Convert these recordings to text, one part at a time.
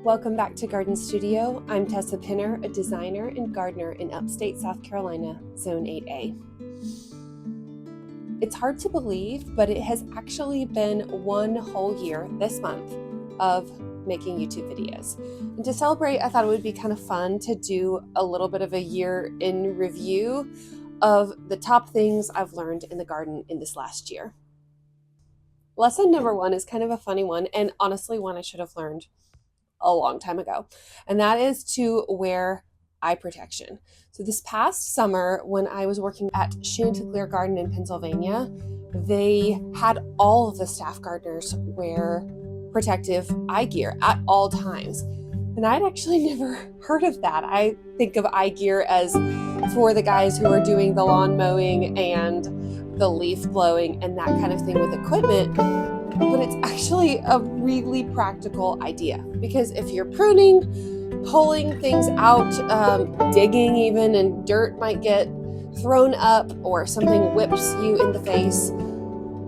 Welcome back to Garden Studio. I'm Tessa Pinner, a designer and gardener in upstate South Carolina, Zone 8A. It's hard to believe, but it has actually been one whole year this month of making YouTube videos. And to celebrate, I thought it would be kind of fun to do a little bit of a year in review of the top things I've learned in the garden in this last year. Lesson number one is kind of a funny one, and honestly one I should have learned a long time ago, and that is to wear eye protection. So this past summer, when I was working at Chanticleer Garden in Pennsylvania, they had all of the staff gardeners wear protective eye gear at all times. And I'd actually never heard of that. I think of eye gear as for the guys who are doing the lawn mowing and the leaf blowing and that kind of thing with equipment. But it's actually a really practical idea, because if you're pruning, pulling things out, digging even, and dirt might get thrown up or something whips you in the face.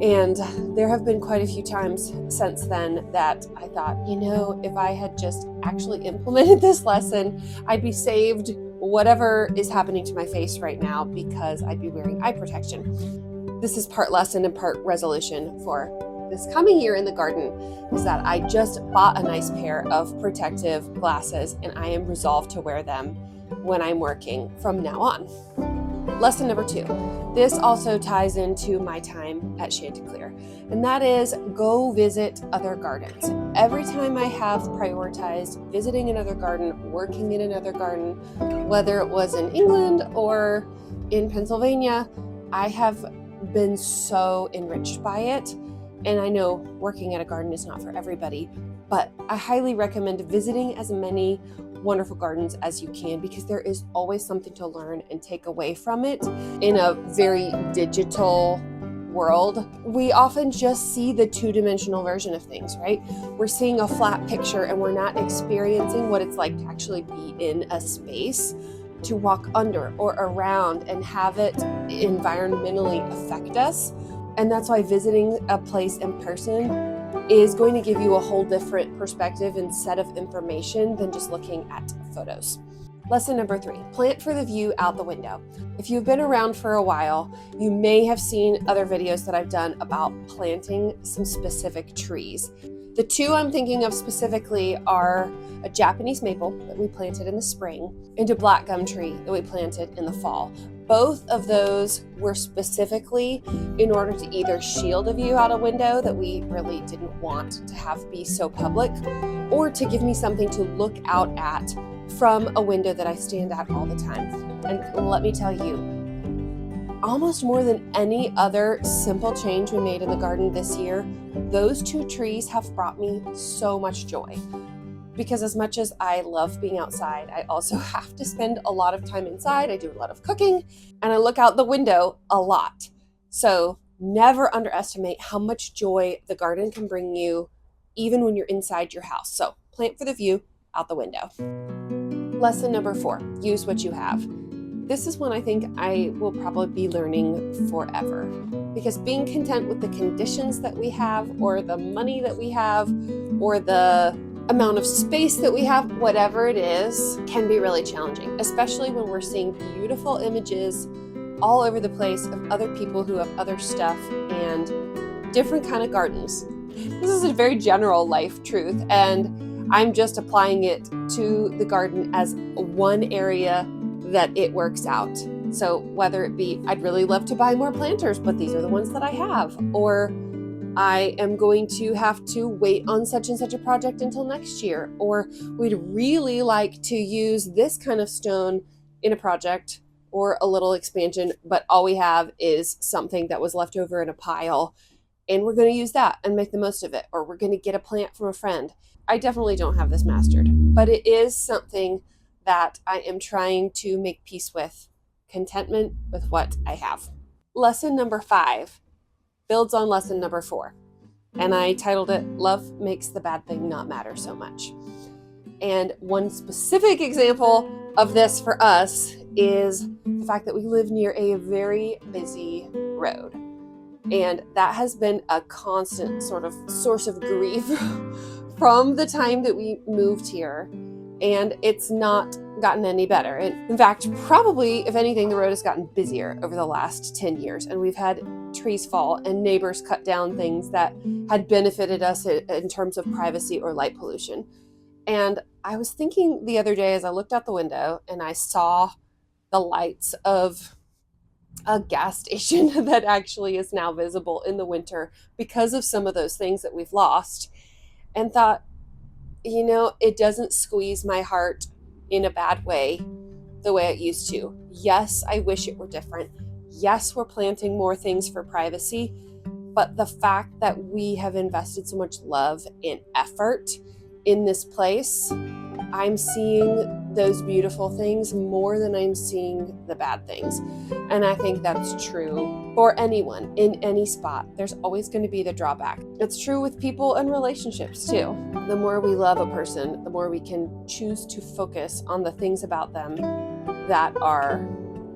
And there have been quite a few times since then that I thought, if I had just actually implemented this lesson, I'd be saved whatever is happening to my face right now, because I'd be wearing eye protection. This is part lesson and part resolution for this coming year in the garden, is that I just bought a nice pair of protective glasses and I am resolved to wear them when I'm working from now on. Lesson number two. This also ties into my time at Chanticleer, and that is go visit other gardens. Every time I have prioritized visiting another garden, working in another garden, whether it was in England or in Pennsylvania, I have been so enriched by it. And I know working at a garden is not for everybody, but I highly recommend visiting as many wonderful gardens as you can, because there is always something to learn and take away from it. In a very digital world, we often just see the two-dimensional version of things, right? We're seeing a flat picture and we're not experiencing what it's like to actually be in a space, to walk under or around and have it environmentally affect us. And that's why visiting a place in person is going to give you a whole different perspective and set of information than just looking at photos. Lesson number three, plant for the view out the window. If you've been around for a while, you may have seen other videos that I've done about planting some specific trees. The two I'm thinking of specifically are a Japanese maple that we planted in the spring and a black gum tree that we planted in the fall. Both of those were specifically in order to either shield a view out a window that we really didn't want to have be so public, or to give me something to look out at from a window that I stand at all the time. And let me tell you, almost more than any other simple change we made in the garden this year, those two trees have brought me so much joy. Because as much as I love being outside, I also have to spend a lot of time inside. I do a lot of cooking and I look out the window a lot. So never underestimate how much joy the garden can bring you, even when you're inside your house. So plant for the view out the window. Lesson number four, use what you have. This is one I think I will probably be learning forever, because being content with the conditions that we have, or the money that we have, or the amount of space that we have, whatever it is, can be really challenging, especially when we're seeing beautiful images all over the place of other people who have other stuff and different kind of gardens. This is a very general life truth, and I'm just applying it to the garden as one area that it works out. So whether it be, I'd really love to buy more planters, but these are the ones that I have, or I am going to have to wait on such and such a project until next year, or we'd really like to use this kind of stone in a project or a little expansion, but all we have is something that was left over in a pile, and we're going to use that and make the most of it, or we're going to get a plant from a friend. I definitely don't have this mastered, but it is something that I am trying to make peace with, contentment with what I have. Lesson number five builds on lesson number four, and I titled it, Love Makes the Bad Thing Not Matter So Much. And one specific example of this for us is the fact that we live near a very busy road. And that has been a constant sort of source of grief from the time that we moved here, and it's not gotten any better. In fact, probably, if anything, the road has gotten busier over the last 10 years, and we've had trees fall and neighbors cut down things that had benefited us in terms of privacy or light pollution. And I was thinking the other day as I looked out the window and I saw the lights of a gas station that actually is now visible in the winter because of some of those things that we've lost, and thought, it doesn't squeeze my heart in a bad way the way it used to. Yes, I wish it were different. Yes, we're planting more things for privacy, but the fact that we have invested so much love and effort in this place, I'm seeing those beautiful things more than I'm seeing the bad things. And I think that's true for anyone in any spot. There's always going to be the drawback. It's true with people and relationships too. The more we love a person, the more we can choose to focus on the things about them that are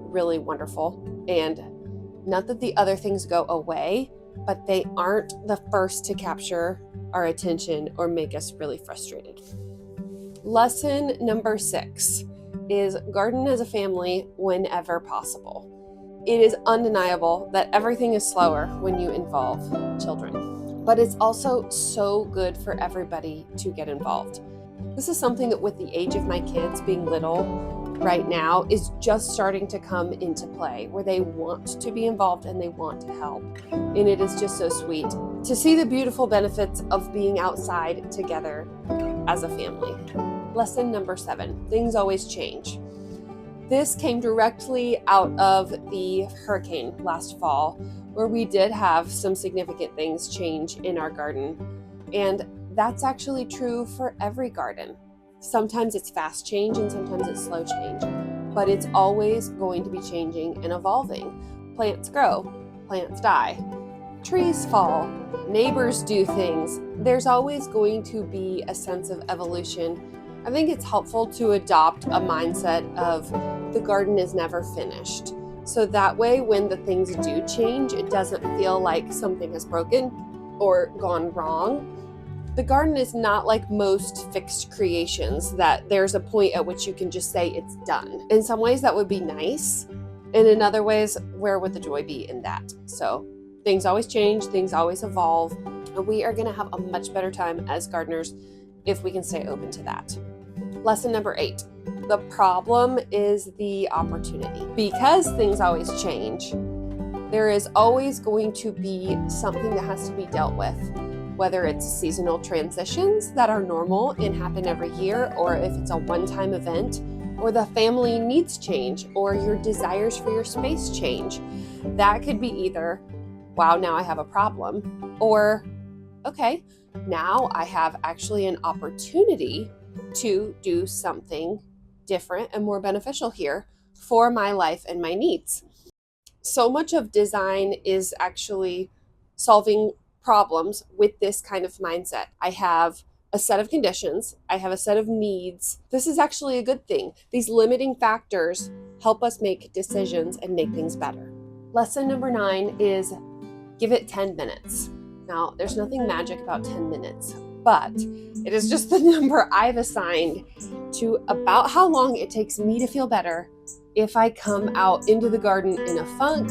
really wonderful. And not that the other things go away, but they aren't the first to capture our attention or make us really frustrated. Lesson number 6 is garden as a family whenever possible. It is undeniable that everything is slower when you involve children, but it's also so good for everybody to get involved. This is something that, with the age of my kids being little right now, is just starting to come into play, where they want to be involved and they want to help. And it is just so sweet to see the beautiful benefits of being outside together as a family. Lesson number 7, things always change. This came directly out of the hurricane last fall, where we did have some significant things change in our garden. And that's actually true for every garden. Sometimes it's fast change and sometimes it's slow change, but it's always going to be changing and evolving. Plants grow, plants die, trees fall, neighbors do things. There's always going to be a sense of evolution. I think it's helpful to adopt a mindset of the garden is never finished. So that way, when the things do change, it doesn't feel like something has broken or gone wrong. The garden is not like most fixed creations that there's a point at which you can just say it's done. In some ways that would be nice, and in other ways, where would the joy be in that? So things always change, things always evolve, and we are going to have a much better time as gardeners if we can stay open to that. Lesson number 8. The problem is the opportunity. Because things always change, there is always going to be something that has to be dealt with, whether it's seasonal transitions that are normal and happen every year, or if it's a one-time event, or the family needs change, or your desires for your space change. That could be either, wow, now I have a problem, or, okay, now I have actually an opportunity to do something different and more beneficial here for my life and my needs. So much of design is actually solving problems with this kind of mindset. I have a set of conditions, I have a set of needs. This is actually a good thing. These limiting factors help us make decisions and make things better. Lesson number 9 is give it 10 minutes. Now, there's nothing magic about 10 minutes, but it is just the number I've assigned to about how long it takes me to feel better if I come out into the garden in a funk,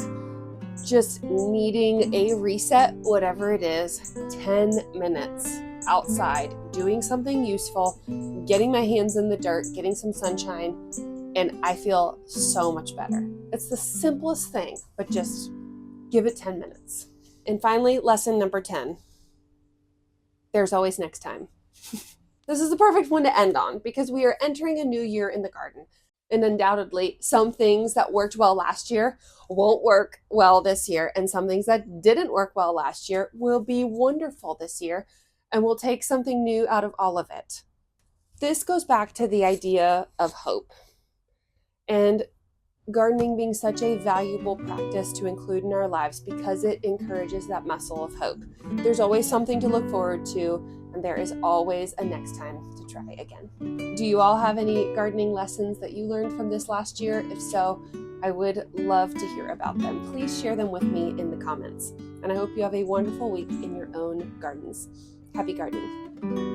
just needing a reset, whatever it is. 10 minutes outside, doing something useful, getting my hands in the dirt, getting some sunshine, and I feel so much better. It's the simplest thing, but just give it 10 minutes. And finally, lesson number 10. There's always next time. This is the perfect one to end on because we are entering a new year in the garden. And undoubtedly, some things that worked well last year won't work well this year. And some things that didn't work well last year will be wonderful this year. And we'll take something new out of all of it. This goes back to the idea of hope. And gardening being such a valuable practice to include in our lives because it encourages that muscle of hope. There's always something to look forward to, and there is always a next time to try again. Do you all have any gardening lessons that you learned from this last year? If so, I would love to hear about them. Please share them with me in the comments. And I hope you have a wonderful week in your own gardens. Happy gardening.